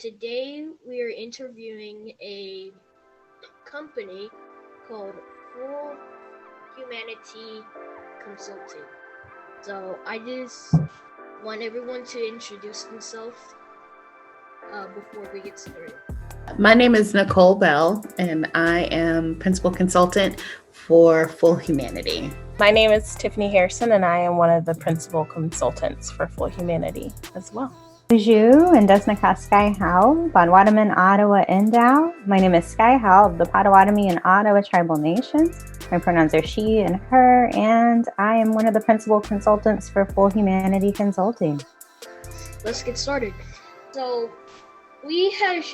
Today we are interviewing a company called Full Humanity Consulting. So I just want everyone to introduce themselves before we get started. My name is Nicole Bell, and I am Principal Consultant for Full Humanity. My name is Tiffany Harrison, and I am one of the Principal Consultants for Full Humanity as well. Bonjour and Desnaka Sky Howe, Potawatomi, Ottawa, Endau. My name is Sky Howe of the Potawatomi and Ottawa Tribal Nations. My pronouns are she and her, and I am one of the Principal Consultants for Full Humanity Consulting. Let's get started. So we have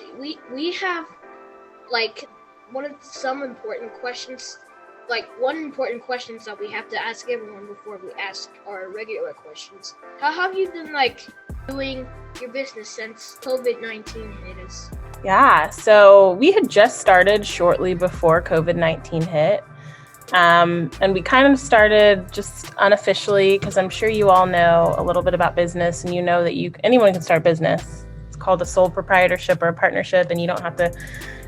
some important questions. One important questions that we have to ask everyone before we ask our regular questions. How have you been doing your business since COVID-19 hit us? Yeah, so we had just started shortly before COVID-19 hit. And we kind of started just unofficially because I'm sure you all know a little bit about business, and you know that anyone can start business. It's called a sole proprietorship or a partnership, and you don't have to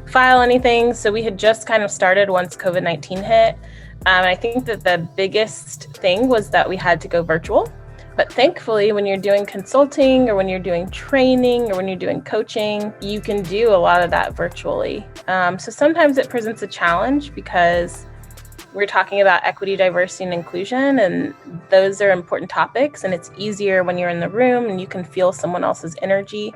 file anything. So we had just kind of started once COVID-19 hit. And I think that the biggest thing was that we had to go virtual. But thankfully, when you're doing consulting or when you're doing training or when you're doing coaching, you can do a lot of that virtually. So sometimes it presents a challenge because we're talking about equity, diversity, and inclusion, and those are important topics. And it's easier when you're in the room and you can feel someone else's energy.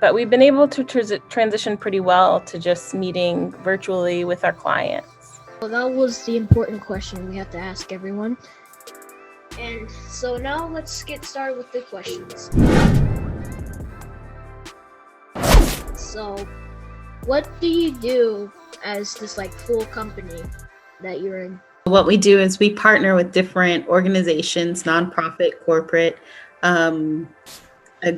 But we've been able to transition pretty well to just meeting virtually with our clients. Well, that was the important question we have to ask everyone. And so now let's get started with the questions. So, what do you do as this full company that you're in? What we do is we partner with different organizations, nonprofit, corporate,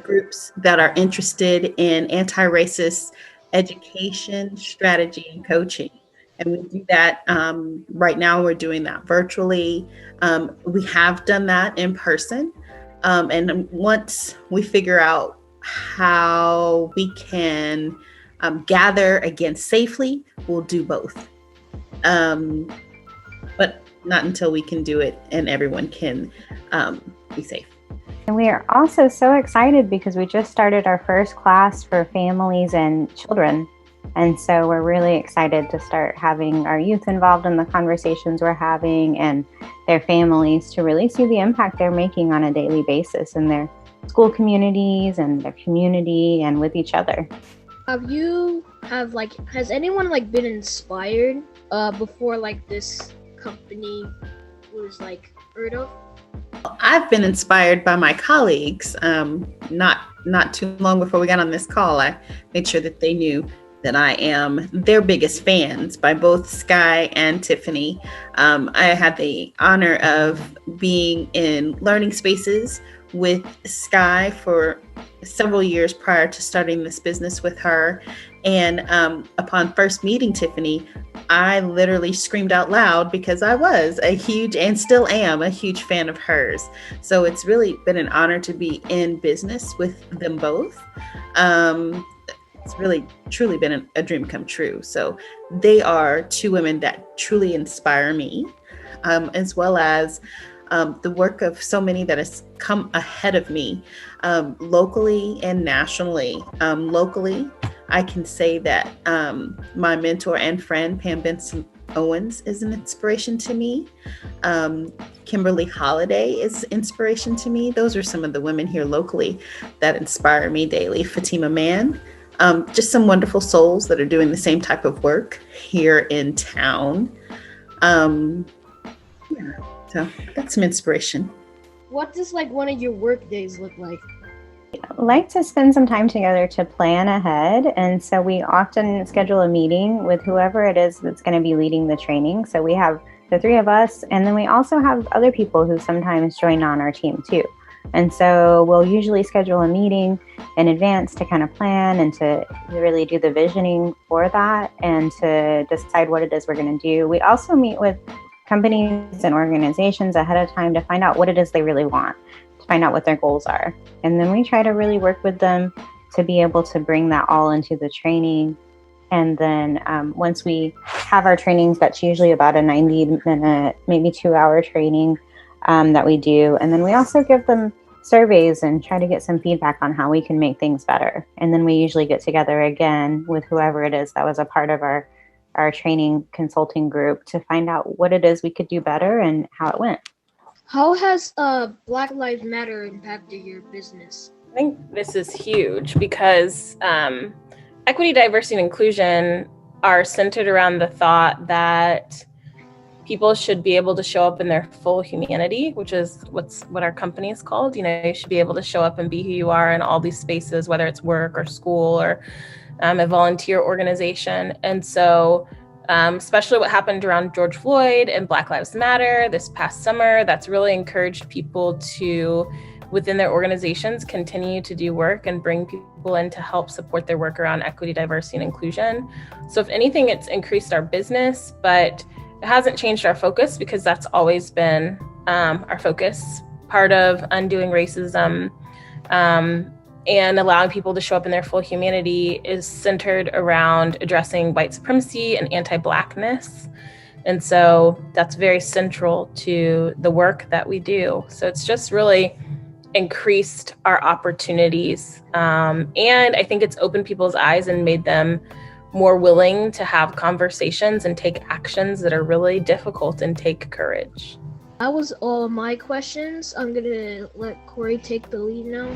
groups that are interested in anti-racist education, strategy, and coaching. And we do that right now. We're doing that virtually. We have done that in person. And once we figure out how we can gather again safely, we'll do both. But not until we can do it and everyone can be safe. And we are also so excited because we just started our first class for families and children. And so we're really excited to start having our youth involved in the conversations we're having and their families to really see the impact they're making on a daily basis in their school communities and their community and with each other. Has anyone been inspired before this company was heard of? I've been inspired by my colleagues. Not too long before we got on this call, I made sure that they knew that I am their biggest fans by both Sky and Tiffany. I had the honor of being in learning spaces with Sky for several years prior to starting this business with her. And upon first meeting Tiffany, I literally screamed out loud because I was a huge and still am a huge fan of hers. So it's really been an honor to be in business with them both. It's really truly been a dream come true. So they are two women that truly inspire me, as well as the work of so many that has come ahead of me, locally and nationally. Locally, I can say that my mentor and friend, Pam Benson Owens, is an inspiration to me. Kimberly Holiday is inspiration to me. Those are some of the women here locally that inspire me daily. Fatima Mann, just some wonderful souls that are doing the same type of work here in town. So that's some inspiration. What does one of your work days look like? I like to spend some time together to plan ahead. And so we often schedule a meeting with whoever it is that's going to be leading the training. So we have the three of us, and then we also have other people who sometimes join on our team too. And so we'll usually schedule a meeting in advance to kind of plan and to really do the visioning for that and to decide what it is we're going to do. We also meet with companies and organizations ahead of time to find out what it is they really want, to find out what their goals are. And then we try to really work with them to be able to bring that all into the training. And then once we have our trainings, that's usually about a 90-minute, maybe 2-hour training that we do. And then we also give them surveys and try to get some feedback on how we can make things better. And then we usually get together again with whoever it is that was a part of our training consulting group to find out what it is we could do better and how it went. How has Black Lives Matter impacted your business? I think this is huge because equity, diversity, and inclusion are centered around the thought that people should be able to show up in their full humanity, which is what our company is called. You know, you should be able to show up and be who you are in all these spaces, whether it's work or school or a volunteer organization. And so especially what happened around George Floyd and Black Lives Matter this past summer, that's really encouraged people to, within their organizations, continue to do work and bring people in to help support their work around equity, diversity, and inclusion. So if anything, it's increased our business, but it hasn't changed our focus because that's always been our focus. Part of undoing racism and allowing people to show up in their full humanity is centered around addressing white supremacy and anti-Blackness. And so that's very central to the work that we do. So it's just really increased our opportunities. And I think it's opened people's eyes and made them more willing to have conversations and take actions that are really difficult and take courage. That was all of my questions. I'm gonna let Corey take the lead now.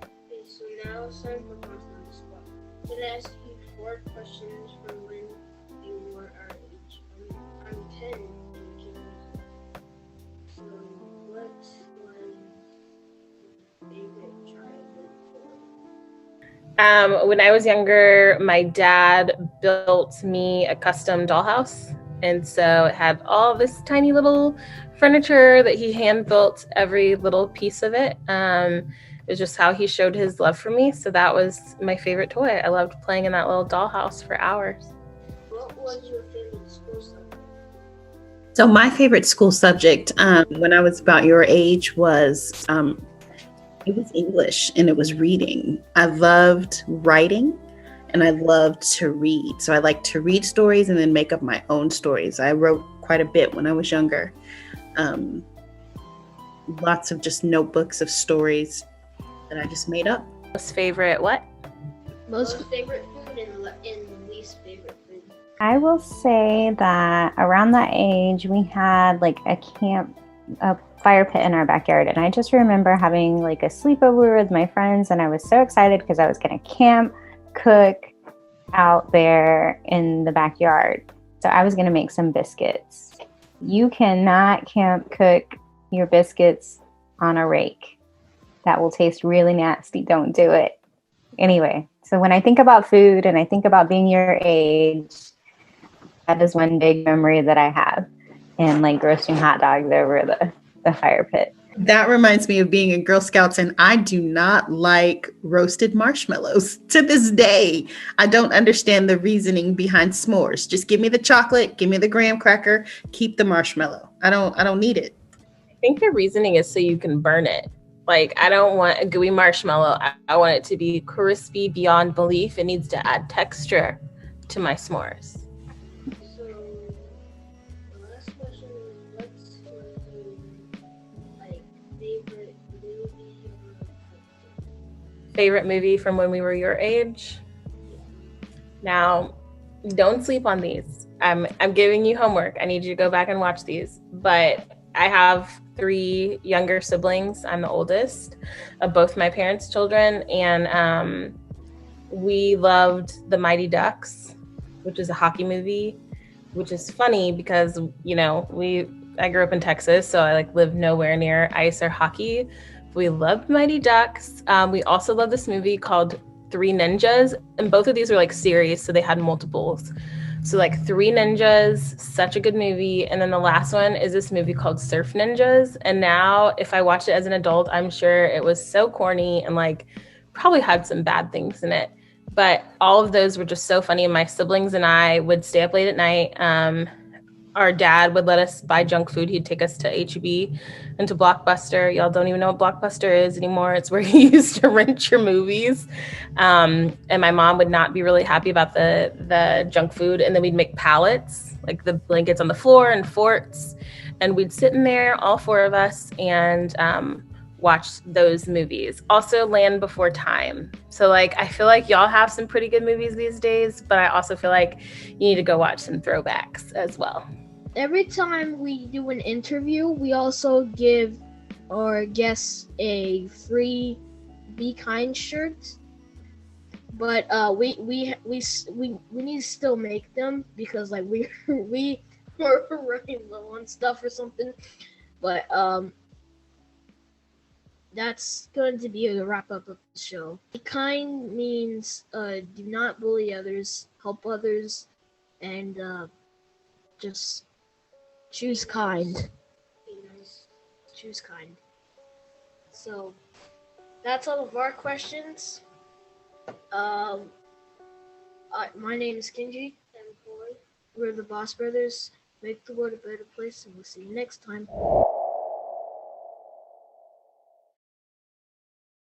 Okay, so now it's time for Content on the Spot. I'm gonna ask you 4 questions from when you were our age. I'm 10. So what was your favorite childhood toy? When I was younger, my dad built me a custom dollhouse. And so it had all this tiny little furniture that he hand built, every little piece of it. It was just how he showed his love for me. So that was my favorite toy. I loved playing in that little dollhouse for hours. What was your favorite school subject? So my favorite school subject when I was about your age was it was English and it was reading. I loved writing and I loved to read. So I liked to read stories and then make up my own stories. I wrote quite a bit when I was younger. Lots of just notebooks of stories that I just made up. Most favorite what? Most favorite food and least favorite food. I will say that around that age, we had like a fire pit in our backyard. And I just remember having like a sleepover with my friends. And I was so excited because I was going to camp, cook out there in the backyard. So I was going to make some biscuits. You cannot camp cook your biscuits on a rake. That will taste really nasty. Don't do it. Anyway, so when I think about food and I think about being your age, that is one big memory that I have. And like roasting hot dogs over the fire pit. That reminds me of being in Girl Scouts, and I do not like roasted marshmallows. To this day, I don't understand the reasoning behind s'mores. Just give me the chocolate, give me the graham cracker, keep the marshmallow. I don't need it. I think the reasoning is so you can burn it. Like, I don't want a gooey marshmallow. I want it to be crispy beyond belief. It needs to add texture to my s'mores. So, the last question is, what's your favorite movie or cartoon? Favorite movie from when we were your age? Now, don't sleep on these. I'm giving you homework. I need you to go back and watch these. But I have 3 younger siblings. I'm the oldest of both my parents' children. And we loved The Mighty Ducks, which is a hockey movie, which is funny because, you know, I grew up in Texas, so I lived nowhere near ice or hockey. We loved Mighty Ducks. We also love this movie called 3 Ninjas. And both of these were series, so they had multiples. So 3 Ninjas, such a good movie. And then the last one is this movie called Surf Ninjas. And now if I watch it as an adult, I'm sure it was so corny and probably had some bad things in it. But all of those were just so funny. And my siblings and I would stay up late at night. our dad would let us buy junk food. He'd take us to HEB and to Blockbuster. Y'all don't even know what Blockbuster is anymore. It's where you used to rent your movies. And my mom would not be really happy about the junk food. And then we'd make pallets, like the blankets on the floor and forts. And we'd sit in there, all four of us, and watch those movies. Also, Land Before Time. So like, I feel like y'all have some pretty good movies these days, but I also feel like you need to go watch some throwbacks as well. Every time we do an interview, we also give our guests a free Be Kind shirt. But we need to still make them because like we we're running low on stuff or something. But that's going to be the wrap up of the show. Be kind means do not bully others, help others, and just choose kind. Be nice. Choose kind. So that's all of our questions. My name is Kenji. And Boy. We're the Boss Brothers. Make the world a better place, and we'll see you next time.